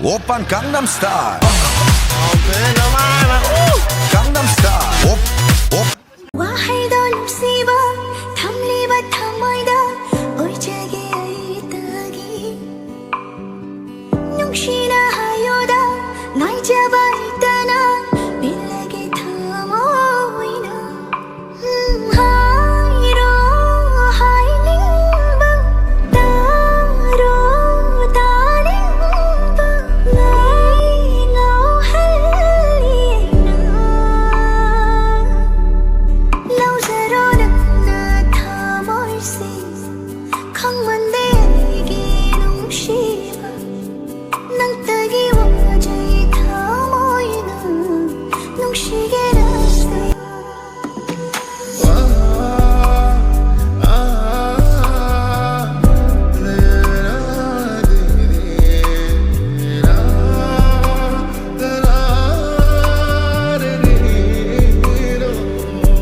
오빤 강남스타일 강남스타일 와하이도 립시바 탐리바 탐마이다 얼자게 아이따기 농시나 하요다 날 잡아